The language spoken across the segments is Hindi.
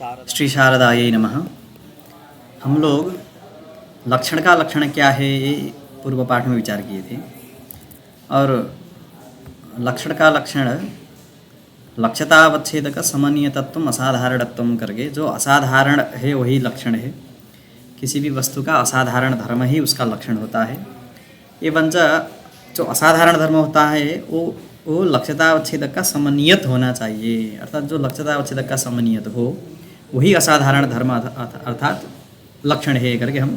श्री शारदायै नमः। हम लोग लक्षण का लक्षण क्या है ये पूर्व पाठ में विचार किए थे। और लक्षण का लक्षण लक्ष्यतावच्छेदक समनीयतत्व असाधारणत्व करके, जो असाधारण है वही लक्षण है। किसी भी वस्तु का असाधारण धर्म ही उसका लक्षण होता है। एवं जो असाधारण धर्म होता है वो लक्ष्यतावच्छेदक का समनीयत होना चाहिए। अर्थात जो लक्ष्यतावच्छेदक का समनीयत हो वही असाधारण धर्म अर्थात लक्षण है करके हम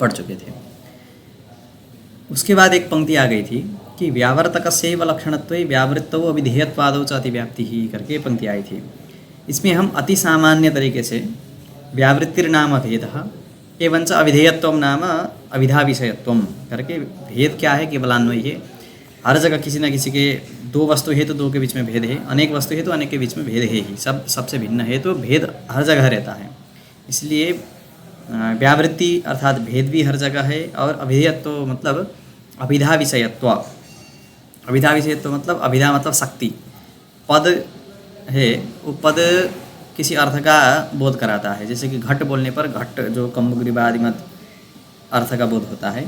पढ़ चुके थे। उसके बाद एक पंक्ति आ गई थी कि व्यावर्तकस्यैव लक्षणत्वे व्यावृत्तौ अविधेयत्वादौ च अतिव्याप्ति ही करके पंक्ति आई थी। इसमें हम अति सामान्य तरीके से व्यावृत्तिर्नाम भेदः एवं च अविधेयत्व नाम अविधा विषयत्व करके, भेद क्या है केवलान्वयी है। हर जगह किसी न किसी के दो वस्तु है तो दो के बीच में भेद है, अनेक वस्तु है तो अनेक के बीच में भेद है ही, सबसे भिन्न है तो भेद हर जगह रहता है। इसलिए व्यावृत्ति अर्थात भेद भी हर जगह है। और अभिधेयत्व मतलब अभिधा विषयत्व, अभिधा विषयत्व मतलब अभिधा मतलब शक्ति। पद है वो पद किसी अर्थ का बोध कराता है। जैसे कि घट बोलने पर घट जो कम्बुग्रीवादिमत अर्थ का बोध होता है,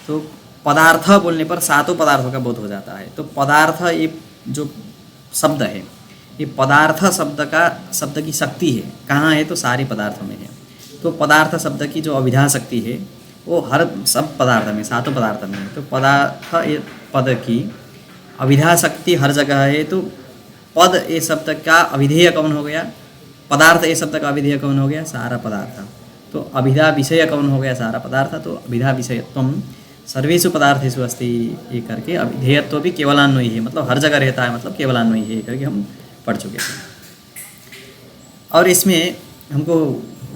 तो पदार्थ बोलने पर सातों पदार्थों का बोध हो जाता है। तो पदार्थ ये जो शब्द है, ये पदार्थ शब्द की शक्ति है। कहाँ है तो सारे पदार्थों में है। तो पदार्थ शब्द की जो अभिधा शक्ति है वो हर सब पदार्थ में, सातों पदार्थ में है। तो पदार्थ ये पद की अभिधा शक्ति हर जगह है। तो पद ये शब्द का अभिधेय कौन हो गया, पदार्थ ये शब्द का अभिधेय कौन हो गया, सारा पदार्थ। तो अभिधा विषय कौन हो गया, सारा पदार्थ। तो अभिधा विषयत्वम सर्वेषु पदार्थेषु अस्ति ये करके अभिधेयत्व भी केवलान्वयी है, मतलब हर जगह रहता है, मतलब केवलान्वयी है करके हम पढ़ चुके थे। और इसमें हमको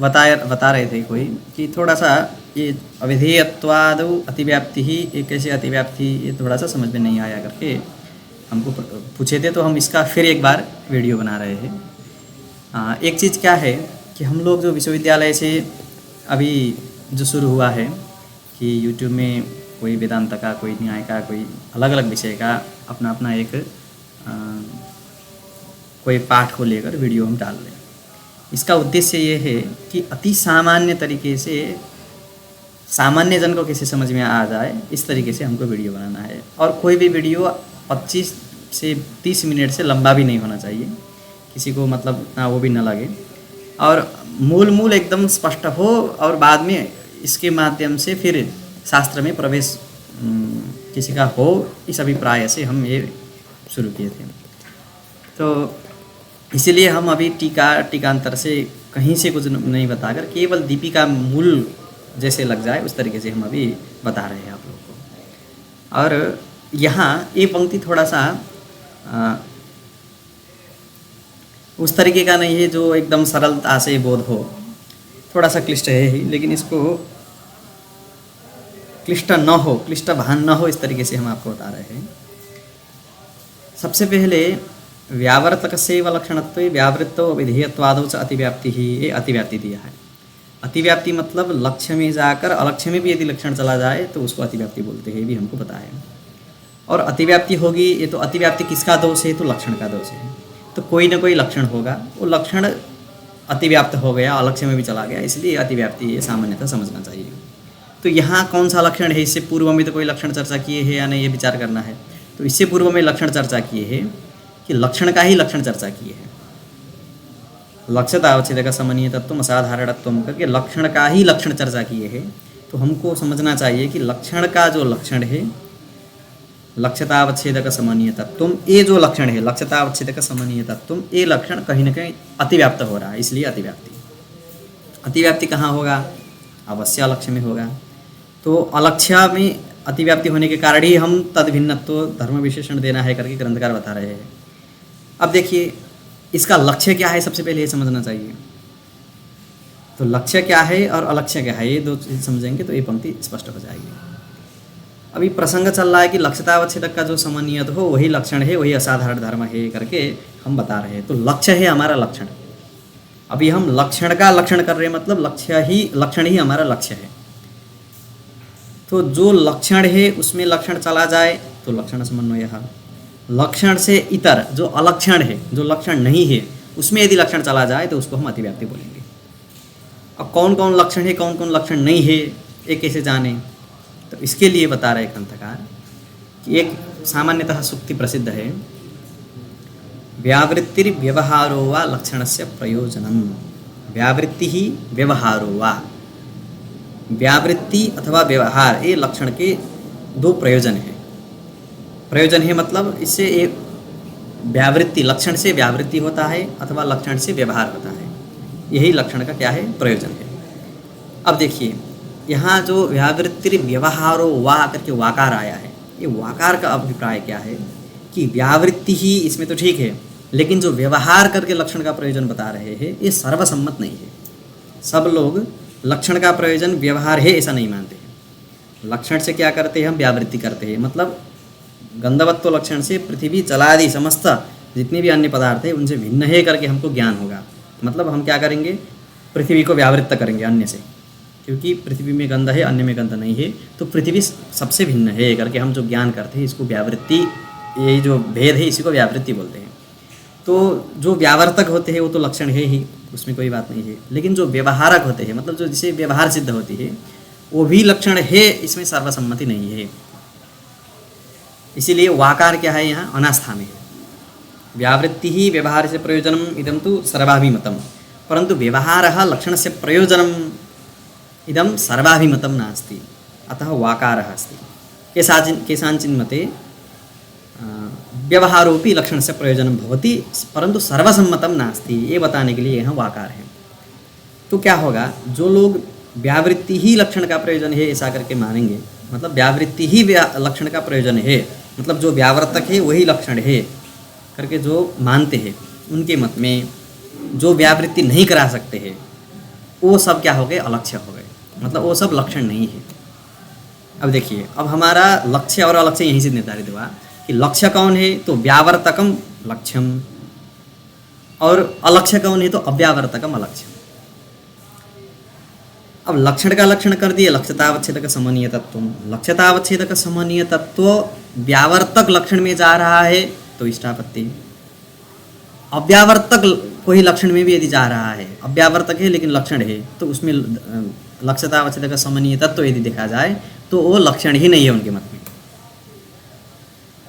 बता रहे थे कोई कि थोड़ा सा ये अविधेयत्वादौ अतिव्याप्ति ही, ये कैसे अतिव्याप्ति, ये थोड़ा सा समझ में नहीं आया करके हमको पूछे थे। तो हम इसका फिर एक बार वीडियो बना रहे हैं। एक चीज़ क्या है कि हम लोग जो विश्वविद्यालय से अभी जो शुरू हुआ है कि यूट्यूब में कोई वेदांत का, कोई न्याय का, कोई अलग अलग विषय का अपना अपना एक कोई पाठ को लेकर वीडियो हम डाल रहे हैं। इसका उद्देश्य ये है कि अति सामान्य तरीके से सामान्य जन को कैसे समझ में आ जाए, इस तरीके से हमको वीडियो बनाना है। और कोई भी वीडियो 25 से 30 मिनट से लंबा भी नहीं होना चाहिए, किसी को मतलब ना वो भी ना लगे। और मूल एकदम स्पष्ट हो और बाद में इसके माध्यम से फिर शास्त्र में प्रवेश किसी का हो, इस अभिप्राय से हम ये शुरू किए थे। तो इसीलिए हम अभी टीकांतर से कहीं से कुछ नहीं बताकर केवल दीपिका मूल जैसे लग जाए उस तरीके से हम अभी बता रहे हैं आप लोग को। और यहाँ ये पंक्ति थोड़ा सा उस तरीके का नहीं है जो एकदम सरलता से बोध हो, थोड़ा सा क्लिष्ट है ही, लेकिन इसको क्लिष्ट न हो, क्लिष्ट भान न हो, इस तरीके से हम आपको बता रहे हैं। सबसे पहले व्यावर्तकस्यैव लक्षणत्वे व्यावृत्तौ अविधेयत्वादौ च अतिव्याप्ति ही, ये अतिव्याप्ति दिया है। अतिव्याप्ति मतलब लक्ष्य में जाकर अलक्ष्य में भी यदि लक्षण चला जाए तो उसको अतिव्याप्ति बोलते हैं, ये भी हमको पता है। और अतिव्याप्ति होगी, ये तो अतिव्याप्ति किसका दोष है, तो लक्षण का दोष है। तो कोई ना कोई लक्षण होगा, वो लक्षण अतिव्याप्त हो गया, अलक्ष्य में भी चला गया, इसलिए अतिव्याप्ति ये सामान्यतः समझना चाहिए। तो यहाँ कौन सा लक्षण है, इससे पूर्व में तो कोई लक्षण चर्चा किए हैं या नहीं, ये विचार करना है। तो इससे पूर्व में लक्षण चर्चा किए हैं कि लक्षण का ही लक्षण चर्चा किए हैं। लक्ष्यतावच्छेदक समनीयतत्व असाधारणत्व करके लक्षण का ही लक्षण चर्चा किए हैं। तो हमको समझना चाहिए कि लक्षण का जो लक्षण है लक्ष्यतावच्छेदक समनीयतत्व, ये जो लक्षण है लक्ष्यतावच्छेदक समनीयतत्व, ये लक्षण कहीं ना कहीं अतिव्याप्त हो रहा है, इसलिए अतिव्याप्ति। अतिव्याप्ति कहाँ होगा, अवश्य अलक्ष्य में होगा। तो अलक्ष्य में अतिव्याप्ति होने के कारण ही हम तद भिन्नत्व धर्म विशेषण देना है करके ग्रंथकार बता रहे हैं। अब देखिए इसका लक्ष्य क्या है, सबसे पहले ये समझना चाहिए। तो लक्ष्य क्या है और अलक्ष्य क्या है, ये दो चीज़ समझेंगे तो ये पंक्ति स्पष्ट हो जाएगी। अभी प्रसंग चल रहा है कि लक्ष्यतावच्छेदक का जो समन्वित हो वही लक्षण है, वही असाधारण धर्म है करके हम बता रहे हैं। तो लक्ष्य है हमारा लक्षण। अभी हम लक्षण का लक्षण कर रहे हैं, मतलब लक्षण ही हमारा लक्ष्य है। तो जो लक्षण है उसमें लक्षण चला जाए तो लक्षण समन्वय। लक्षण से इतर जो अलक्षण है, जो लक्षण नहीं है, उसमें यदि लक्षण चला जाए तो उसको हम अतिव्याप्ति बोलेंगे। अब कौन कौन लक्षण है, कौन कौन लक्षण नहीं है, ये कैसे जाने? तो इसके लिए बता रहे ग्रंथकार कि एक सामान्यतः सूक्ति प्रसिद्ध है, व्यावृत्तिर्व्यवहारो वा लक्षणस्य प्रयोजनम। व्यावृत्ति ही व्यवहारो वा, व्यावृत्ति अथवा व्यवहार ये लक्षण के दो प्रयोजन है। प्रयोजन है मतलब इससे एक व्यावृत्ति, लक्षण से व्यावृत्ति होता है अथवा लक्षण से व्यवहार होता है, यही लक्षण का क्या है, प्रयोजन है। अब देखिए यहाँ जो व्यावृत्ति व्यवहारो वा करके वाकार आया है, ये वाकार का अभिप्राय क्या है कि व्यावृत्ति ही इसमें तो ठीक है, लेकिन जो व्यवहार करके लक्षण का प्रयोजन बता रहे हैं ये सर्वसम्मत नहीं है। सब लोग लक्षण का प्रयोजन व्यवहार है ऐसा नहीं मानते हैं। लक्षण से क्या करते हैं, हम व्यावृत्ति करते हैं, मतलब गंधवत्व लक्षण से पृथ्वी जलादि समस्त जितने भी अन्य पदार्थ है उनसे भिन्न है करके हमको ज्ञान होगा। मतलब हम क्या करेंगे, पृथ्वी को व्यावृत्त करेंगे अन्य से, क्योंकि पृथ्वी में गंध है अन्य में गंध नहीं है, तो पृथ्वी सबसे भिन्न है करके हम जो ज्ञान करते हैं इसको व्यावृत्ति, ये जो भेद है इसी को व्यावृत्ति बोलते हैं। तो जो व्यावर्तक होते हैं वो तो लक्षण है ही, उसमें कोई बात नहीं है, लेकिन जो व्यवहारक होते हैं मतलब जो जिसे व्यवहार सिद्ध होती है वो भी लक्षण है, इसमें सर्वसम्मति नहीं है। इसीलिए वाकार क्या है, यहाँ अनास्था में है। व्यावृत्ति ही व्यवहार से प्रयोजनम इदम तो सर्वाभिमतम, परंतु व्यवहार लक्षण से प्रयोजनम इदम सर्वाभिमतम नास्ति, अतः वाकारः अस्ति। केषाञ्चिन् मते व्यवहारोपि लक्षण से प्रयोजनम भवति परंतु सर्वसम्मतम नास्ति, ये बताने के लिए यहाँ वाकार है। तो क्या होगा, जो लोग व्यावृत्ति ही लक्षण का प्रयोजन है ऐसा करके मानेंगे, मतलब व्यावृत्ति ही लक्षण का प्रयोजन है, मतलब जो व्यावर्तक है वही लक्षण है करके जो मानते हैं, उनके मत में जो व्यावृत्ति नहीं करा सकते हैं वो सब क्या हो गए, अलक्ष्य हो गए, मतलब वो सब लक्षण नहीं है। अब देखिए, अब हमारा लक्ष्य और अलक्ष्य यहीं से निर्धारित हुआ कि लक्ष्य कौन है, तो व्यावर्तकम लक्ष्यम, और अलक्ष्य कौन है, तो अव्यावर्तकम अलक्ष्यम। अब लक्षण का लक्षण कर दिए लक्ष्यतावच्छेदक समनीय तत्व। लक्ष्यतावच्छेदक समनीय तत्व व्यावर्तक लक्षण में जा रहा है तो इष्टापत्ति। अव्यावर्तक कोई लक्षण में भी यदि जा रहा है, अव्यावर्तक है लेकिन लक्षण है, तो उसमें लक्ष्यतावच्छेदक समनीय तत्व यदि देखा जाए तो वो लक्षण ही नहीं है उनके मत में।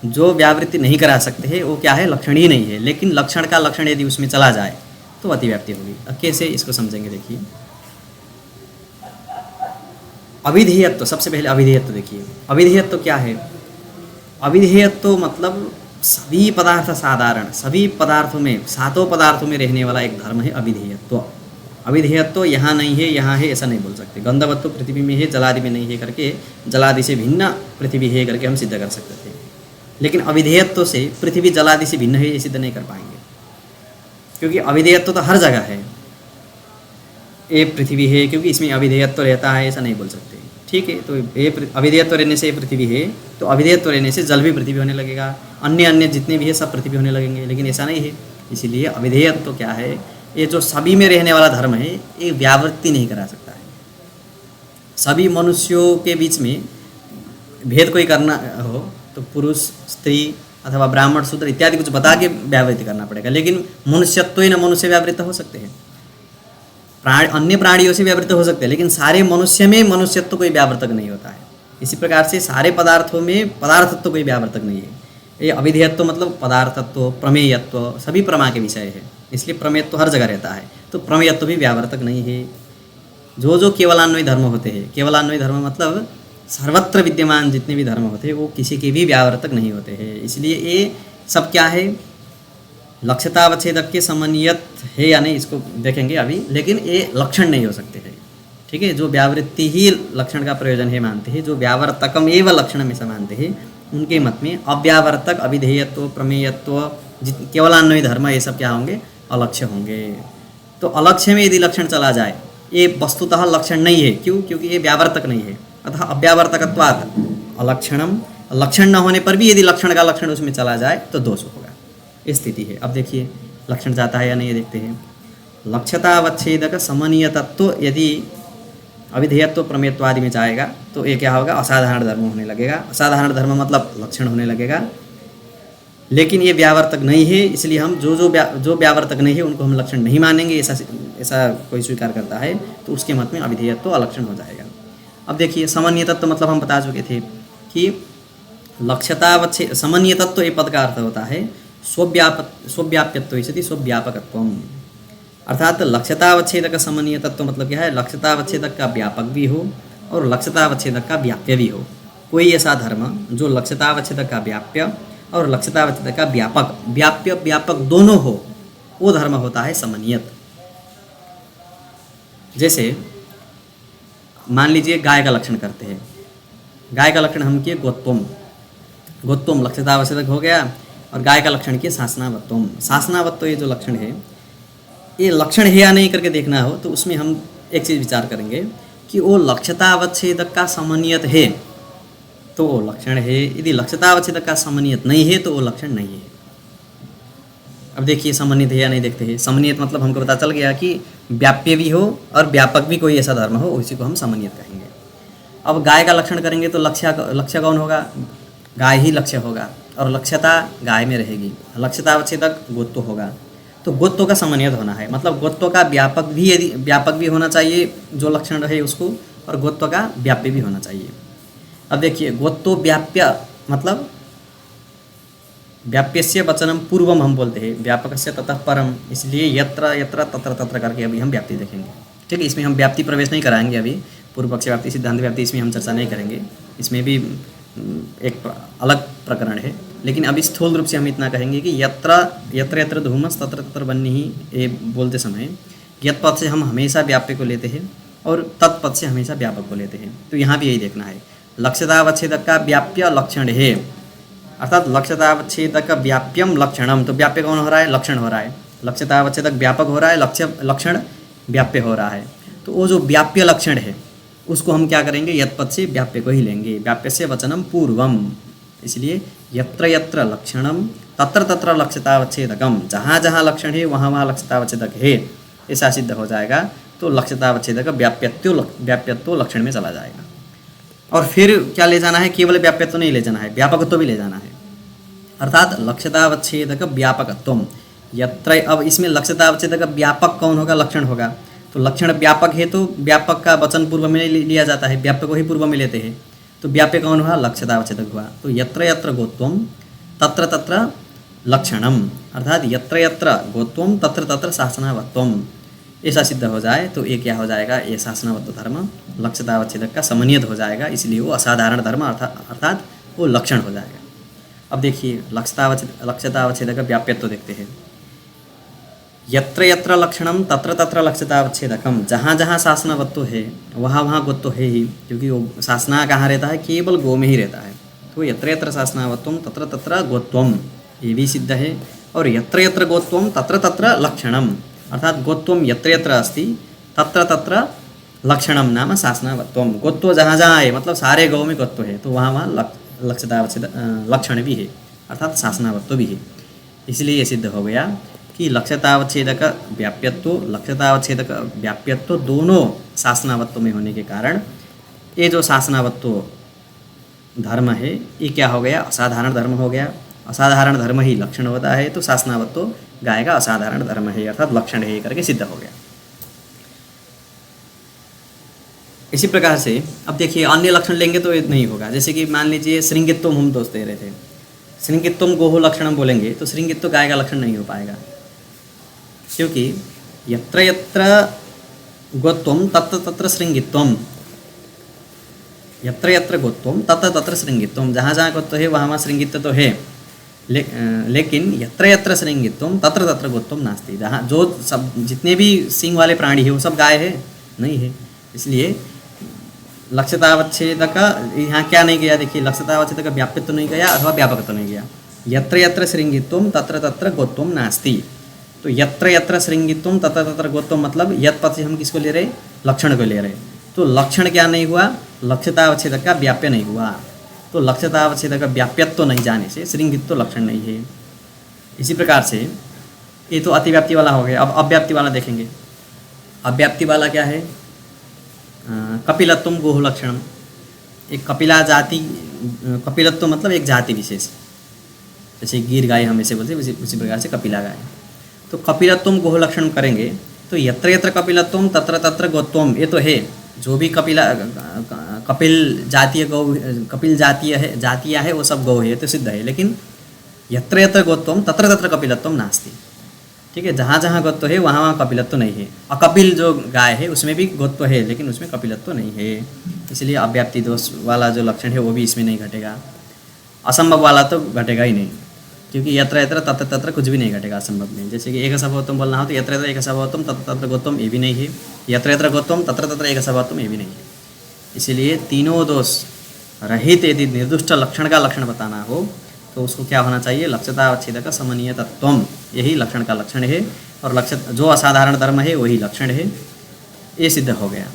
जो व्यावृत्ति नहीं करा सकते हैं वो क्या है, लक्षण ही नहीं है, लेकिन लक्षण का लक्षण यदि उसमें चला जाए तो अतिव्याप्ति होगी। अब कैसे इसको समझेंगे, देखिए अविधेयत्व, सबसे पहले अविधेयत्व देखिए। अविधेयत्व क्या है, अविधेयत्व मतलब सभी पदार्थ साधारण, सभी पदार्थों में, सातों पदार्थों में रहने वाला एक धर्म है अविधेयत्व। अविधेयत्व यहाँ नहीं है यहाँ है ऐसा नहीं बोल सकते। गंधवत्व पृथ्वी में है जलादि में नहीं है करके, जलादि से भिन्न पृथ्वी है करके हम सिद्ध कर सकते थे, लेकिन अविधेयत्व से पृथ्वी जलादि से भिन्न है ये सिद्ध नहीं कर पाएंगे, क्योंकि अविधेयत्व तो हर जगह है। ये पृथ्वी है क्योंकि इसमें अविधेयत्व रहता है ऐसा नहीं बोल सकते, ठीक है। तो ये अविधेयत्व रहने से ये पृथ्वी है, तो अविधेयत्व रहने से जल भी पृथ्वी होने लगेगा, अन्य अन्य जितने भी है सब पृथ्वी होने लगेंगे, लेकिन ऐसा नहीं है। इसीलिए अविधेयत्व क्या है, ये जो सभी में रहने वाला धर्म है ये व्यावृत्ति नहीं करा सकता है। सभी मनुष्यों के बीच में भेद कोई करना हो तो पुरुष स्त्री अथवा ब्राह्मण शूद्र इत्यादि कुछ बता के व्यावृत्ति करना पड़ेगा, लेकिन मनुष्यत्व ही न मनुष्य व्यावृत्त हो सकते हैं। अन्य प्राणियों से व्यावृत्त हो सकते हैं, लेकिन सारे मनुष्य में मनुष्यत्व कोई व्यावर्तक नहीं होता है। इसी प्रकार से सारे पदार्थों में पदार्थत्व कोई व्यावर्तक नहीं है। ये अविधेयत्व मतलब पदार्थत्व, प्रमेयत्व सभी प्रमा के विषय है, इसलिए प्रमेयत्व हर जगह रहता है, तो प्रमेयत्व भी व्यावर्तक नहीं है। जो केवलान्वयी धर्म होते हैं, केवलान्वयी धर्म मतलब सर्वत्र विद्यमान जितने भी धर्म होते हैं वो किसी के भी व्यावर्तक नहीं होते हैं। इसलिए ये सब क्या है, लक्ष्यतावच्छेदक के समन्वित है या नहीं इसको देखेंगे अभी, लेकिन ये लक्षण नहीं हो सकते हैं, ठीक है। जो व्यावृत्ति ही लक्षण का प्रयोजन है मानते हैं, जो व्यावर्तकम एवं लक्षण में से मानते हैं, उनके मत में अव्यावर्तक, अविधेयत्व, प्रमेयत्व, केवलान्वयी धर्म ये सब क्या होंगे, अलक्ष्य होंगे। तो अलक्ष्य में यदि लक्षण चला जाए, ये वस्तुतः लक्षण नहीं है, क्यों, क्योंकि ये व्यावर्तक नहीं है, अतः अव्यावर्तकत्वात् अलक्षणम। लक्षण न होने पर भी यदि लक्षण का लक्षण उसमें चला जाए तो दोष होगा, इस स्थिति है। अब देखिए लक्षण जाता है या नहीं ये देखते हैं। लक्ष्यतावच्छेदक समनीय तत्व यदि अविधेयत्व प्रमेयत्व आदि में जाएगा तो ये क्या होगा, असाधारण धर्म होने लगेगा। असाधारण धर्म मतलब लक्षण होने लगेगा, लेकिन ये व्यावर्तक नहीं है, इसलिए हम जो व्यावर्तक नहीं है उनको हम लक्षण नहीं मानेंगे। ऐसा कोई स्वीकार करता है तो उसके मत में अविधेयत्व अलक्षण हो जाएगा। अब देखिए समन्वय तत्व मतलब हम बता चुके थे कि लक्ष्यतावच्छेद समन्वय तत्व ये पद का अर्थ होता है स्वव्याप्यत्व स्थिति स्वव्यापकत्व, अर्थात लक्ष्यतावच्छेदक समन्वय तत्व मतलब क्या है, लक्ष्यतावच्छेदक का व्यापक भी हो और लक्ष्यतावच्छेदक का व्याप्य भी हो। कोई ऐसा धर्म जो लक्ष्यतावच्छेदक का व्याप्य और लक्ष्यतावच्छेदक का व्यापक दोनों हो, वो धर्म होता है समन्वयत। जैसे मान लीजिए गाय का लक्षण करते हैं, गाय का लक्षण हम किए गोत्वम लक्ष्यतावच्छेदक हो गया, और गाय का लक्षण किए शासनावत्व ये जो लक्षण है, ये लक्षण है या नहीं करके देखना हो तो उसमें हम एक चीज़ विचार करेंगे कि वो लक्ष्यतावच्छेदक का समन्वयत है तो वो लक्षण है, यदि लक्ष्यतावच्छेदक का समन्वयत नहीं है तो वो लक्षण नहीं है। अब देखिए समन्वित है या नहीं देखते हैं। समन्वित मतलब हमको पता चल गया कि व्याप्य भी हो और व्यापक भी कोई ऐसा धर्म हो, उसी को हम समन्वित कहेंगे। अब गाय का लक्षण करेंगे तो लक्ष्य कौन होगा, गाय ही लक्ष्य होगा और लक्ष्यता गाय में रहेगी। लक्ष्यतावच्छेदक गोत्व होगा तो गोत्व का समन्वयत होना है, मतलब गोत्व का व्यापक भी होना चाहिए जो लक्षण रहे उसको, और गोत्व का व्याप्य भी होना चाहिए। अब देखिए गोत्व व्याप्य मतलब व्याप्यस्य वचनम पूर्वम हम बोलते हैं, व्यापकस्य ततः परम, इसलिए यत्र यत्र तत्र तत्र करके अभी हम व्याप्ति देखेंगे। ठीक है, इसमें हम व्याप्ति प्रवेश नहीं कराएंगे अभी, पूर्व पक्ष व्याप्ति सिद्धांत व्याप्ति इसमें हम चर्चा नहीं करेंगे, इसमें भी एक अलग प्रकरण है। लेकिन अभी स्थूल रूप से हम इतना कहेंगे कि यत्र यत्र यत्र धूमस तत्र तत्र बन्नी, ये बोलते समय यत पद से हम हमेशा व्याप्य को लेते हैं और तत्पद से हमेशा व्यापक को लेते हैं। तो यहाँ भी यही देखना है, लक्ष्यतावच्छेदक का व्याप्य लक्षण है, अर्थात लक्ष्यतावच्छेदक व्याप्यम लक्षणम, तो व्याप्य कौन हो रहा है, लक्षण हो रहा है। लक्ष्यतावच्छेदक व्यापक हो रहा है, लक्षण व्याप्य हो रहा है। तो वो जो व्याप्य लक्षण है उसको हम क्या करेंगे, यत्पद से व्याप्य को ही लेंगे, व्याप्य से वचनम पूर्वम, इसलिए यत्र यत्र लक्षणम तत्र तत्र लक्ष्यतावच्छेदकम, जहाँ जहाँ लक्षण है वहाँ वहाँ लक्ष्यतावच्छेदक है, ऐसा सिद्ध हो जाएगा। तो लक्ष्यतावच्छेदक व्याप्यत्व लक्षण में चला जाएगा। और फिर क्या ले जाना है, केवल व्याप्यत्व नहीं ले जाना है, व्यापकत्व भी ले जाना है, अर्थात लक्ष्यतावच्छेदक व्यापकत्व यत्र। अब इसमें लक्ष्यतावच्छेदक व्यापक कौन होगा, लक्षण होगा। तो लक्षण व्यापक है तो व्यापक का वचन पूर्व में लिया जाता है, व्यापक को ही पूर्व में लेते हैं, तो व्याप्य कौन हुआ, लक्ष्यतावच्छेदक हुआ। तो यत्र यत्र गोत्वम तत्र तत्र लक्षणम, अर्थात यत्र यत्र गोत्वम तत्र तत्र शासनावत्वम, ऐसा सिद्ध हो जाए तो ये क्या हो जाएगा, ये शासनावत्व धर्म लक्ष्यतावच्छेदक का समन्वयत हो जाएगा, इसलिए वो असाधारण धर्म अर्थात वो लक्षण हो जाएगा। अब देखिए लक्ष्यतावच्छेदक व्याप्यत्व देखते हैं, यत्र यत्र लक्षणम तत्र तत्र लक्ष्यतावच्छेदकम, जहाँ जहाँ शासनावत्व है वहाँ वहाँ गोत्व है ही, क्योंकि वो शासना कहाँ रहता है, केवल गो में ही रहता है। तो यत्र यत्र शासनावत्वम तत्र तत्र गोत्वम, ये भी सिद्ध है। और यत्र यत्र गोत्वम तत्र तत्र लक्षणम, अर्थात गोत्वम यत्र यत्र अस्ति तत्र तत्र लक्षणम नाम शासनावत्वम, गोत्व जहाँ जहाँ है मतलब सारे गौ में गोत्व है तो वहाँ वहाँ लक्ष्यतावच्छेद लक्षण भी है, अर्थात शासनावत्व भी है। इसलिए ये सिद्ध हो गया कि लक्ष्यतावच्छेदक व्याप्यत्व दोनों शासनावत्व में होने के कारण ये जो शासनावत्व धर्म है ये क्या हो गया, असाधारण धर्म हो गया। असाधारण धर्म ही लक्षण होता है, तो शासनावत्व गाय का असाधारण धर्म है अर्थात लक्षण है करके सिद्ध हो गया। इसी प्रकार से अब देखिए अन्य लक्षण लेंगे तो ये नहीं होगा। जैसे कि मान लीजिए श्रृंगित्व हम दोष दे रहे थे, श्रृंगित्व गोहो लक्षणम बोलेंगे तो श्रृंगित्व गाय का लक्षण नहीं हो पाएगा, क्योंकि यत्र यत्र गोत्वम तत्र तत्र श्रृंगित्वम, यत्र यत्र गोत्वम तत्र तत्र श्रृंगित्वम, जहाँ जहाँ गोत्व है वहाँ वहाँ श्रृंगित्व तो है, लेकिन यत्र यत्र श्रृंगित्वम तत्र तत्र गोत्वम नास्ति, जहाँ जो सब जितने भी सिंह वाले प्राणी है वो सब गाय है नहीं है। इसलिए लक्ष्यतावच्छेदक यहाँ क्या नहीं गया, देखिए लक्ष्यतावच्छेदक व्याप्यत्व तो नहीं गया अथवा व्यापक तो नहीं गया। यत्र यत्र श्रृंगित्वम तत्र तत्र गोत्वम नास्ति, तो यत्र यत्र श्रृंगित्वम तत्र तत्र गोत्वम मतलब यत पद से हम किसको ले रहे, लक्षण को ले रहे, तो लक्षण क्या नहीं हुआ, लक्ष्यतावच्छेदक का व्याप्य नहीं हुआ। तो लक्ष्यतावच्छेदक का व्याप्यत्व तो नहीं जाने से श्रृंगित्व लक्षण नहीं है। इसी प्रकार से ये तो अतिव्याप्ति वाला हो गया। अब अव्याप्ति वाला देखेंगे। अव्याप्ति वाला क्या है, कपिलत्वम गोह लक्षणम, एक कपिला जाति, कपिलत्व मतलब एक जाति विशेष, जैसे गिर गाय हम ऐसे बोलते हैं, उसी प्रकार से कपिला गाय। तो कपिलत्वम गोह लक्षण करेंगे तो यत्र यत्र कपिलत्वम तत्र तत्र गोत्वम, ये तो है जो भी कपिल जातीय गौ, कपिल जातीय है वो सब गौ है, तो सिद्ध है। लेकिन यत्र यत्र गोत्वम तत्र तत्र कपिलत्वम नास्ति, ठीक है। जहाँ जहाँ गोत्व है वहाँ वहाँ कपिलत्व नहीं है। अकपिल जो गाय है उसमें भी गोत्व है लेकिन उसमें कपिलत्व नहीं है, इसलिए अव्याप्ति दोष वाला जो लक्षण है वो भी इसमें नहीं घटेगा। असंभव वाला तो घटेगा ही नहीं, क्योंकि यत्र यत्र तत्र तत्र कुछ भी नहीं घटेगा असंभव में। जैसे कि एक असंभवत्वम बोलना हो तो यत्र यत्र एक असंभवत्वम तत्र तत्र गोत्वम, ये भी नहीं है। यत्र यत्र गोत्वम तत्र तत्र एक असंभवत्वम, ये भी नहीं है। इसीलिए तीनों दोष रहित यदि निर्दुष्ट लक्षण का लक्षण बताना हो तो उसको क्या होना चाहिए, लक्ष्यता अवच्छेदक समनीय तत्वम, यही लक्षण का लक्षण है। और लक्ष्य जो असाधारण धर्म है वही लक्षण है, ये सिद्ध हो गया।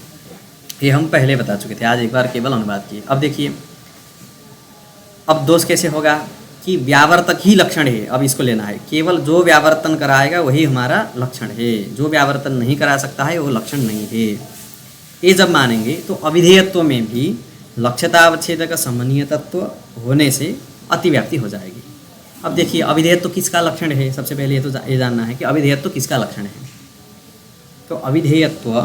ये हम पहले बता चुके थे, आज एक बार केवल अनुवाद किए। अब देखिए अब दोष कैसे होगा कि व्यावर्तक ही लक्षण है, अब इसको लेना है। केवल जो व्यावर्तन कराएगा वही हमारा लक्षण है, जो व्यावर्तन नहीं करा सकता है वो लक्षण नहीं है। ये जब मानेंगे तो अविधेयत्व में भी लक्ष्यतावच्छेदक समनीय तत्व होने से अतिव्याप्ति हो जाएगी। अब देखिए अविधेयत्व किसका लक्षण है, सबसे पहले ये तो ये जानना है कि अविधेयत्व किसका लक्षण है। तो अविधेयत्व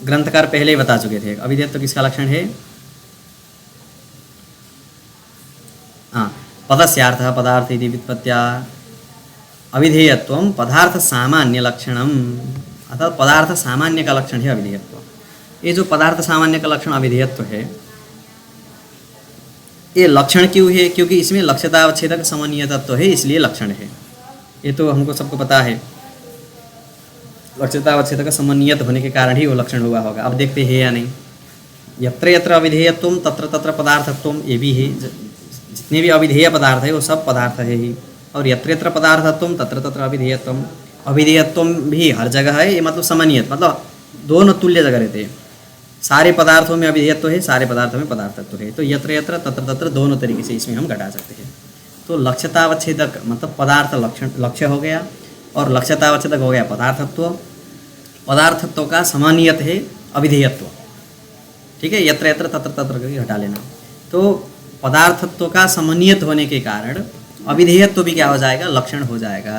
ग्रंथकार पहले ही बता चुके थे। अविधेयत्व किसका लक्षण है, हाँ, पदस्यार्थः पदार्थ इति व्युत्पत्त्या अविधेयत्वं पदार्थ सामान्य लक्षणम, अर्थात पदार्थ सामान्य का लक्षण है अविधेयत्व। ये जो पदार्थ सामान्य का लक्षण अविधेयत्व है, ये लक्षण क्यों है, क्योंकि इसमें लक्ष्यतावच्छेदक समनीय तत्व है, इसलिए लक्षण है। ये तो हमको सबको पता है, लक्ष्यतावच्छेदक समन्वित होने के कारण ही वो लक्षण हुआ होगा। अब देखते हैं या नहीं। यत्र यत्र अविधेयत्वम तत्र तत्र पदार्थत्वम, ये भी है। जितने भी अविधेय पदार्थ है वो सब पदार्थ है ही। और यत्र यत्र पदार्थत्वम तत्र तत्र अविधेयत्वम, अविधेयत्वम भी हर जगह है। ये मतलब समन्वित, मतलब दोनों तुल्य जगह रहते हैं। सारे पदार्थों में अविधेयत्व है, सारे पदार्थों में पदार्थत्व है। तो यत्र यत्र तत्र तत्र दोनों तरीके से इसमें हम घटा सकते हैं। तो लक्ष्यतावच्छेदक मतलब पदार्थ लक्षण लक्ष्य हो गया, और लक्ष्यतावच्छेदक हो गया पदार्थत्व। पदार्थत्व का समन्वित है अविधेयत्व, ठीक है। यत्र यत्र तत्र तत्र करके हटा लेना। तो पदार्थत्व का समन्वित होने के कारण अविधेयत्व भी क्या हो जाएगा, लक्षण हो जाएगा,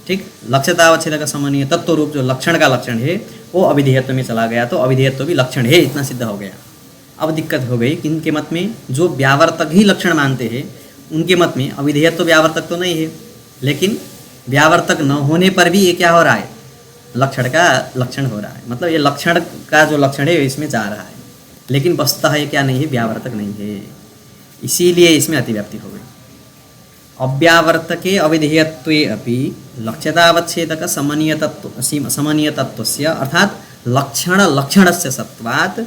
ठीक। लक्ष्यतावच्छेदक समन्वय तत्व रूप जो लक्षण का लक्षण है वो अविधेयत्व में चला गया, तो अविधेयत्व भी लक्षण है, इतना सिद्ध हो गया। अब दिक्कत हो गई किनके मत में, जो व्यावर्तक ही लक्षण मानते हैं उनके मत में अविधेयत्व व्यावर्तक तो नहीं है, लेकिन व्यावर्तक न होने पर भी ये क्या हो रहा है, लक्षण का लक्षण हो रहा है। मतलब ये लक्षण का जो लक्षण है इसमें जा रहा है, लेकिन वस्तुतः ये क्या नहीं है, व्यावर्तक नहीं है, इसीलिए इसमें अतिव्याप्ति हो गई। अव्यावर्तके अविधेयत्वे अपि लक्ष्यतावच्छेदक समनीय तत्वस्य अर्थात लक्षण लक्षणस्य सत्वात्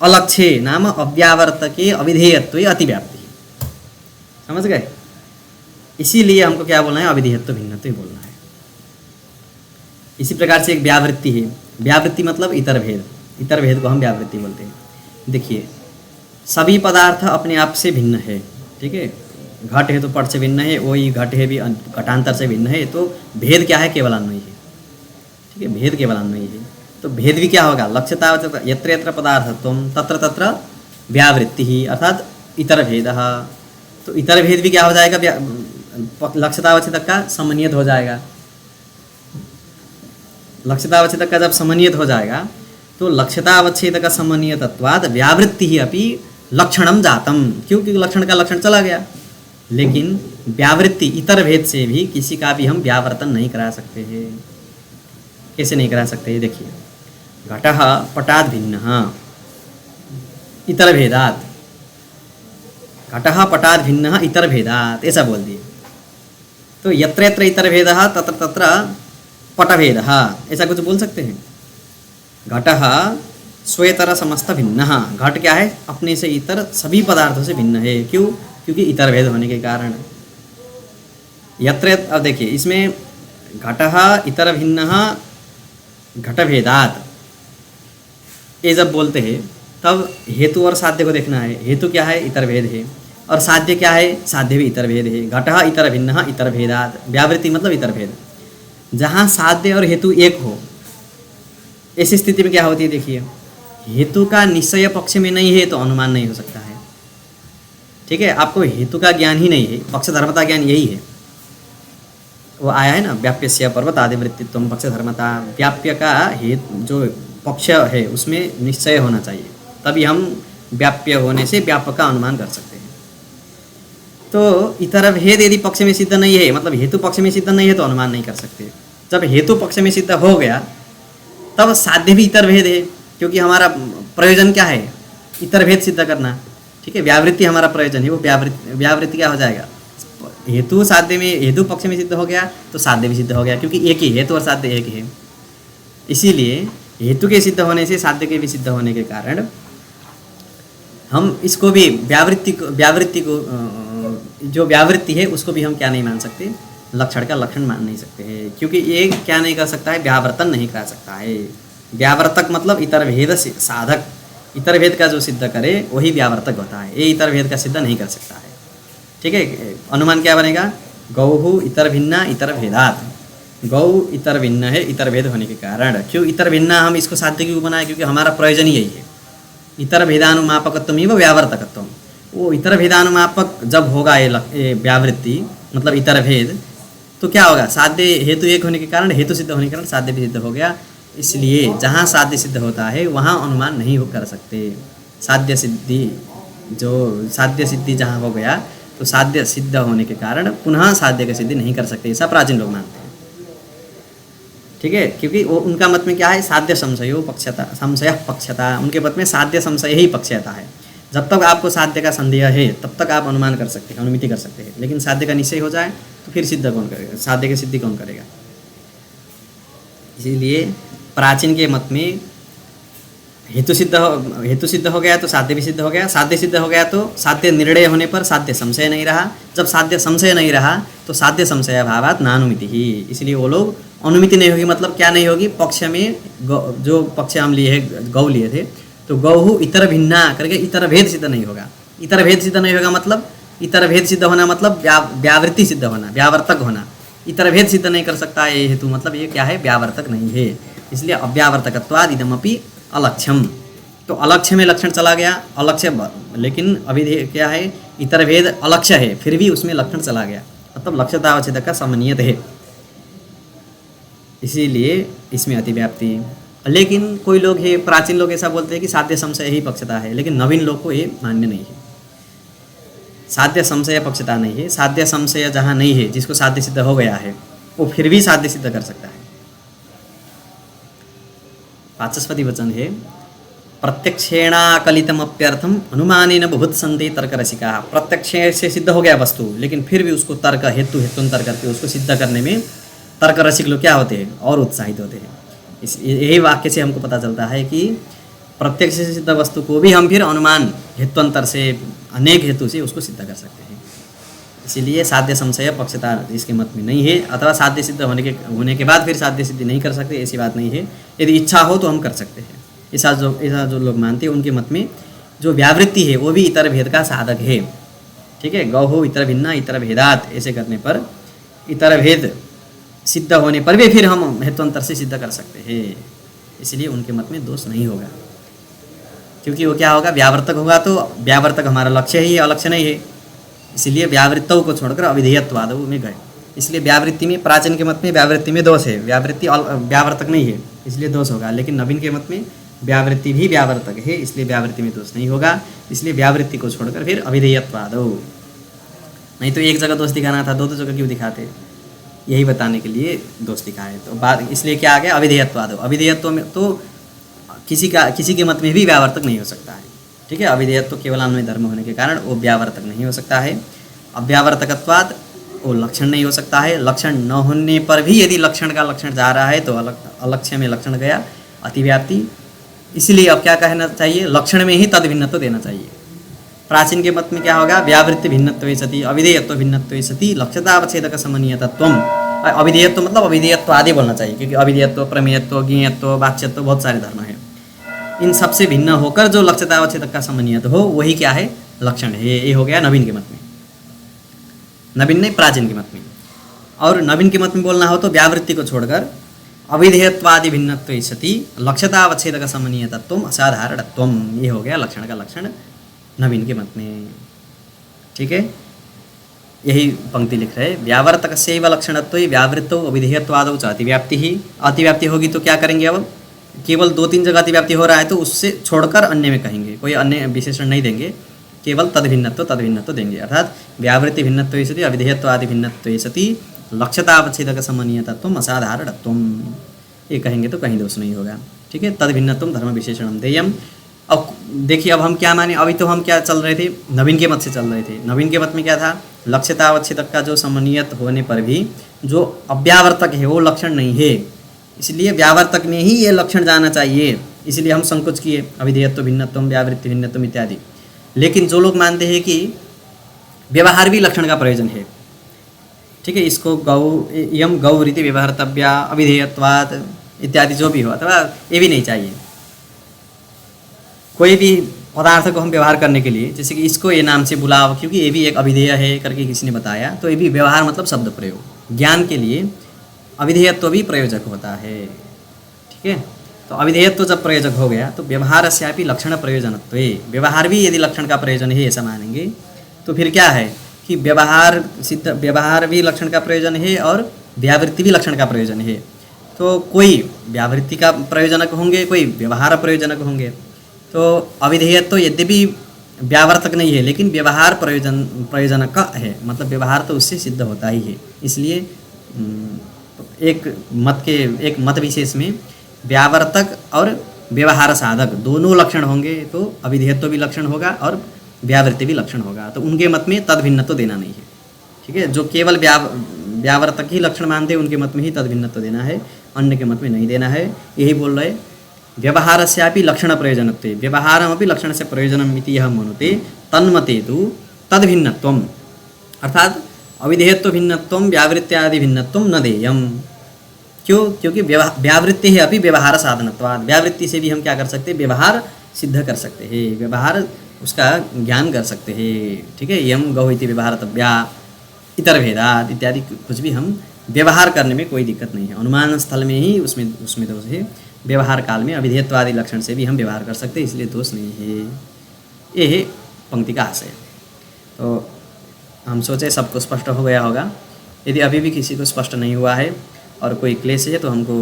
अलक्ष्ये नाम अव्यावर्तके अविधेयत्वे अतिव्याप्ति। समझ गए? इसीलिए हमको क्या बोलना है, अविधेयत्व भिन्नत्व बोलना है। इसी प्रकार से एक व्यावृत्ति है। व्यावृत्ति मतलब इतर भेद, इतर भेद को हम व्यावृत्ति बोलते हैं। देखिए सभी पदार्थ अपने आप से भिन्न है, ठीक है। घट है तो पट से भिन्न है, वही घट है भी घटांतर से भिन्न है, तो भेद क्या है, केवल अन्वयी है, ठीक है। भेद केवल अन्वयी है, तो भेद भी क्या होगा, लक्ष्यता यत्र यत्र पदार्थत्वम तत्र तत्र व्यावृत्ति ही अर्थात इतर भेदः। तो इतर भेद भी क्या हो जाएगा, लक्ष्यतावच्छेदक का समन्वित हो जाएगा। लक्ष्यतावच्छेदक का जब समन्वित हो जाएगा तो लक्ष्यतावच्छेदक समन्वितत्वात् व्यावृत्ति ही अपि लक्षणम जातम, क्योंकि लक्षण का लक्षण चला गया। लेकिन व्यावृत्ति इतर भेद से भी किसी का भी हम व्यावर्तन नहीं करा सकते हैं। कैसे नहीं करा सकते हैं, देखिए घटः पटात् भिन्नः इतर भेदात्, घटः पटात् भिन्नः इतर भेदात्, ऐसा बोल दिए। तो यत्र यत्र इतर भेदः तत्र तत्र पटभेदः, ऐसा कुछ बोल सकते हैं। घटः स्वेतर समस्त भिन्नः, घट क्या है, अपने से इतर सभी पदार्थों से भिन्न है। क्यों, क्योंकि इतर भेद होने के कारण। यत्र, अब देखिए इसमें घटः इतर भिन्नः घटभेदात्, ये जब बोलते हैं तब हेतु और साध्य को देखना है। हेतु क्या है, इतर भेद है, और साध्य क्या है, साध्य भी इतर भेद है। घटः इतर भिन्नः इतर भेदात्, व्यावृत्ति मतलब इतर भेद। जहाँ साध्य और हेतु एक हो, ऐसी स्थिति में क्या होती है, देखिए हेतु का निश्चय पक्ष में नहीं है तो अनुमान नहीं हो सकता है। ठीक है, आपको हेतु का ज्ञान ही नहीं है, पक्ष धर्मता ज्ञान यही है। वो आया है ना, व्याप्यस्य पर्वत आदि वृत्तित्व पक्ष धर्मता। व्याप्य का हेतु जो पक्ष है उसमें निश्चय होना चाहिए, तभी हम व्याप्य होने से व्यापक का अनुमान कर सकते हैं। तो इतर भेद यदि पक्ष में सिद्ध नहीं है, मतलब हेतु पक्ष में सिद्ध नहीं है, तो अनुमान नहीं कर सकते। जब हेतु पक्ष में सिद्ध हो गया तब साध्य भी इतर भेद है, क्योंकि हमारा प्रयोजन क्या है, इतर भेद सिद्ध करना। ठीक है, व्यावृत्ति हमारा प्रयोजन है, वो व्यावृत्ति क्या हो जाएगा, हेतु साध्य में, हेतु पक्ष में सिद्ध हो गया तो साध्य भी सिद्ध हो गया, क्योंकि एक ही हेतु और साध्य एक है। इसीलिए हेतु के सिद्ध होने से साध्य के भी सिद्ध होने के कारण हम इसको भी व्यावृत्ति को जो व्यावृत्ति है उसको भी हम क्या नहीं मान सकते, लक्षण का लक्षण मान नहीं सकते हैं, क्योंकि ये क्या नहीं कर सकता है, व्यावर्तन नहीं कर सकता है। व्यावर्तक मतलब इतर भेद साधक, इतर भेद का जो सिद्ध करे वही व्यावर्तक होता है, ये इतर भेद का सिद्ध नहीं कर सकता है। ठीक है, अनुमान क्या बनेगा, गौहु इतर भिन्ना इतर भेदात। गौ इतर भिन्न है इतर भेद होने के कारण। क्यों इतर भिन्ना हम इसको साध्य क्यों बनाए, क्योंकि हमारा प्रयोजन यही है। इतर भेदानुमापकत्व ही वो व्यावर्तकत्व, वो इतर भेदानुमापक जब होगा ये व्यावृत्ति मतलब इतर भेद, तो क्या होगा, साध्य हेतु एक होने के कारण, हेतु सिद्ध होने के कारण साध्य भी सिद्ध हो गया। इसलिए जहाँ साध्य सिद्ध होता है वहाँ अनुमान नहीं कर सकते। साध्य सिद्धि, जो साध्य सिद्धि जहाँ हो गया तो साध्य सिद्ध होने के कारण पुनः साध्य की सिद्धि नहीं कर सकते, ऐसा प्राचीन लोग मानते हैं। ठीक है, क्योंकि वो उनका मत में क्या है, साध्य संशयो पक्षता, संशय पक्षता, उनके मत में साध्य संशय ही पक्षता है। जब तक आपको साध्य का संदेह है तब तक आप अनुमान कर सकते हैं, अनुमिति कर सकते हैं, लेकिन साध्य का निश्चय हो जाए तो फिर सिद्ध कौन करेगा, साध्य की सिद्धि कौन करेगा। इसीलिए प्राचीन के मत में हेतु सिद्ध हो गया तो साध्य भी सिद्ध हो गया, साध्य सिद्ध हो गया तो साध्य निर्णय होने पर साध्य संशय नहीं रहा, जब साध्य संशय नहीं रहा तो साध्य संशय भावात नानुमिति ही। इसलिए वो लोग अनुमिति नहीं होगी, मतलब क्या नहीं होगी, पक्ष में जो पक्ष हम लिए है, गौ लिए थे, तो गौहु इतर भिन्ना करके इतर भेद सिद्ध नहीं होगा। इतर भेद सिद्ध नहीं होगा मतलब, इतर भेद सिद्ध होना मतलब व्यावृत्ति सिद्ध होना, व्यावर्तक होना। इतर भेद सिद्ध नहीं कर सकता ये हेतु, मतलब ये क्या है, व्यावर्तक नहीं है। इसलिए अव्यावर्तकत्वाद इदमपि अलक्ष्यम, तो अलक्ष्य में लक्षण चला गया, अलक्ष्य, लेकिन अभी क्या है, इतर भेद अलक्ष्य है, फिर भी उसमें लक्षण चला गया, मतलब लक्ष्यतावच्छेदक का समन्वित है, इसीलिए इसमें अतिव्याप्ति। लेकिन कोई लोग है, प्राचीन लोग ऐसा बोलते हैं कि साध्य संशय ही पक्षता है, लेकिन नवीन लोग को ये मान्य नहीं है, साध्य संशय पक्षता नहीं है। साध्य संशय जहाँ नहीं है, जिसको साध्य सिद्ध हो गया है, वो फिर भी साध्य सिद्ध कर सकता है। वाचस्पति वचन है, प्रत्यक्षेणाकलितमप्यर्थम अनुमानेन बहुत संते तर्क रसिका। प्रत्यक्ष से सिद्ध हो गया वस्तु, लेकिन फिर भी उसको तर्क हेतुंतर करके उसको सिद्ध करने में तर्क रसिक लोग क्या होते हैं, और उत्साहित होते हैं। यही वाक्य से हमको पता चलता है कि प्रत्यक्ष से सिद्ध वस्तु को भी हम फिर अनुमान हेतुअंतर से, अनेक हेतु से उसको सिद्ध कर सकते हैं। इसीलिए साध्य संशय पक्षता इसके मत में नहीं है, अथवा साध्य सिद्ध होने के बाद फिर साध्य सिद्धि नहीं कर सकते, ऐसी बात नहीं है। यदि इच्छा हो तो हम कर सकते हैं। ऐसा जो लोग मानते हैं उनके मत में जो व्यावृत्ति है वो भी इतर भेद का साधक है। ठीक है, गौ इतर भिन्ना इतर भेदात, ऐसे करने पर इतर भेद सिद्ध होने पर भी फिर हम हेतुअंतर से सिद्ध कर सकते हैं। इसलिए उनके मत में दोष नहीं होगा, क्योंकि वो क्या होगा, व्यावर्तक होगा, तो व्यावर्तक हमारा लक्ष्य ही है, अलक्ष्य नहीं है। इसलिए व्यावृत्तों को छोड़कर अविधेयत्वाद में गए। इसलिए व्यावृत्ति में, प्राचीन के मत में व्यावृत्ति में दोष है, व्यावृत्ति व्यावर्तक नहीं है, इसलिए दोष होगा। लेकिन नवीन के मत में व्यावृत्ति भी व्यावर्तक है, इसलिए व्यावृत्ति में दोष नहीं होगा। इसलिए व्यावृत्ति को छोड़कर फिर अविधेयत्वाद। नहीं तो एक जगह दोष दिखाना था, दो जगह क्यों दिखाते, यही बताने के लिए दोष दिखाए। तो बात इसलिए क्या आ गया, अविधेयत्वाद। अविधेयत्व में तो किसी के मत में भी व्यावर्तक नहीं हो सकता है। ठीक है, अविधेयत्व केवल अन्वय धर्म होने के कारण वो व्यावर्तक नहीं हो सकता है। अव्यावर्तकत्वाद वो लक्षण नहीं हो सकता है। लक्षण न होने पर भी यदि लक्षण का लक्षण जा रहा है तो अलक्ष्य में लक्षण गया, अतिव्याप्ति। इसलिए अब क्या कहना चाहिए, लक्षण में ही तद भिन्नत्व देना चाहिए। प्राचीन के मत में क्या होगा, व्यावृत्ति भिन्नत्वे सति अविधेयत्व भिन्नत्वे सति लक्ष्यतावच्छेदक समन्वयतत्व। अविधेयत्व मतलब अविधेयत्व आदि बोलना चाहिए, क्योंकि अविधेयत्व, प्रमेयत्व, ज्ञेयत्व, वाच्यत्व बहुत सारे धर्म हैं। इन सबसे भिन्न होकर जो लक्ष्यतावच्छेदक का समन्वयत हो वही क्या है, लक्षण है। ये हो गया नवीन के मत में, नवीन नहीं प्राचीन के मत में। और नवीन के मत में बोलना हो तो व्यावृत्ति को छोड़कर अविधेयत्वादि भिन्नत्वे सति लक्ष्यतावच्छेदक समन्वयतत्व असाधारणत्व, ये हो गया लक्षण का लक्षण नवीन के मत में। ठीक है, यही पंक्ति लिख रहे हैं। व्यावर्तकस्यैव लक्षणत्वे व्यावृत्तौ अविधेयत्वादौ च अतिव्याप्ति ही। अतिव्याप्ति होगी तो क्या करेंगे, अब केवल 2-3 जगह अतिव्याप्ति हो रहा है तो उससे छोड़कर अन्य में कहेंगे, कोई अन्य विशेषण नहीं देंगे, केवल तद्भिन्नत्व देंगे। अर्थात व्यावृत्ति भिन्नत्वे सति अविधेयत्वादि भिन्नत्वे सति लक्ष्यतावच्छेदक समन्वयतत्वम असाधारणत्वम, ये कहेंगे तो कहीं दोष नहीं होगा। ठीक है, तद्भिन्नत्वम धर्म विशेषणम देयम। अब देखिए, अब हम क्या माने, अभी तो हम क्या चल रहे थे, नवीन के मत से चल रहे थे। नवीन के मत में क्या था, लक्ष्यतावच्छेदक का जो समन्वयत होने पर भी जो अव्यावर्तक है वो लक्षण नहीं है, इसलिए व्यावर्तक में ही ये लक्षण जाना चाहिए, इसलिए हम संकोच किए अविधेयत्व भिन्नत्वम व्यावृत्ति भिन्नत्वम इत्यादि। लेकिन जो लोग मानते हैं कि व्यवहार भी लक्षण का प्रयोजन है, ठीक है, इसको यम गौ रीति व्यवहारतव्या अविधेयत्वात् इत्यादि जो भी हो, अथवा ये भी नहीं चाहिए। कोई भी पदार्थ को हम व्यवहार करने के लिए, जैसे कि इसको ये नाम से बुलाओ क्योंकि ये भी एक अविधेय है करके किसी ने बताया, तो ये भी व्यवहार मतलब शब्द प्रयोग। ज्ञान के लिए अविधेयत्व भी प्रयोजक होता है। ठीक है, तो अविधेयत्व जब प्रयोजक हो गया तो व्यवहार स्यापि लक्षण प्रयोजनत्व, व्यवहार भी यदि लक्षण का प्रयोजन है ऐसा मानेंगे तो फिर क्या है कि व्यवहार भी लक्षण का प्रयोजन है और व्यावृत्ति भी लक्षण का प्रयोजन है। तो कोई व्यावृत्ति का प्रयोजनक होंगे, कोई व्यवहार प्रयोजनक होंगे। तो अविधेयत्व यद्यपि व्यावर्तक नहीं है लेकिन व्यवहार प्रयोजनक है, मतलब व्यवहार तो उससे सिद्ध होता ही है। इसलिए एक मत विशेष में व्यावर्तक और व्यवहार साधक दोनों लक्षण होंगे तो अविधेयत्व भी लक्षण होगा और व्यावृत्ति भी लक्षण होगा। तो उनके मत में तद्भिन्नत्व देना नहीं है। ठीक है, जो केवल व्यावर्तक ही लक्षण मानते हैं उनके मत में ही तद्भिन्नत्व देना है, अन्य के मत में नहीं देना है। यही बोल रहे व्यवहारस्यापि लक्षण प्रयोजनत्वे व्यवहारमपि लक्षणस्य प्रयोजनम् इति यः मनुते तन्मते तु तद्भिन्नत्वम्, अर्थात अविधेयत्व भिन्नत्वं व्यावृत्त्यादि भिन्नत्वं न देयम्। क्यों? क्योंकि व्यावृत्ति है अभी व्यवहार साधनत्वाद, व्यावृत्ति से भी हम क्या कर सकते हैं, व्यवहार सिद्ध कर सकते हैं, व्यवहार उसका ज्ञान कर सकते हैं। ठीक है, यम गौ इति व्यवहारतव्या इतर भेदात इत्यादि कुछ भी हम व्यवहार करने में कोई दिक्कत नहीं है। अनुमान स्थल में ही उसमें दोष है, व्यवहार काल में अविधेयत्वादि लक्षण से भी हम व्यवहार कर सकते हैं, इसलिए दोष नहीं है। ये है पंक्ति का आशय। तो हम सोचे सबको स्पष्ट हो गया होगा। यदि अभी भी किसी को स्पष्ट नहीं हुआ है और कोई क्लेश है तो हमको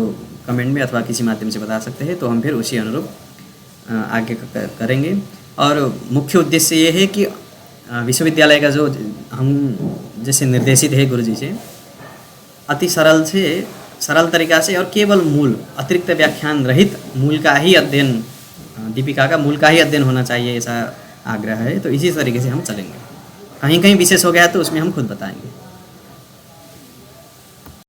कमेंट में अथवा किसी माध्यम से बता सकते हैं, तो हम फिर उसी अनुरूप आगे करेंगे। और मुख्य उद्देश्य ये है कि विश्वविद्यालय का जो हम जैसे निर्देशित है गुरुजी से, अति सरल तरीका से और केवल मूल अतिरिक्त व्याख्यान रहित मूल का ही अध्ययन, दीपिका का मूल का ही अध्ययन होना चाहिए, ऐसा आग्रह है। तो इसी तरीके से हम चलेंगे। कहीं कहीं विशेष हो गया तो उसमें हम खुद बताएंगे।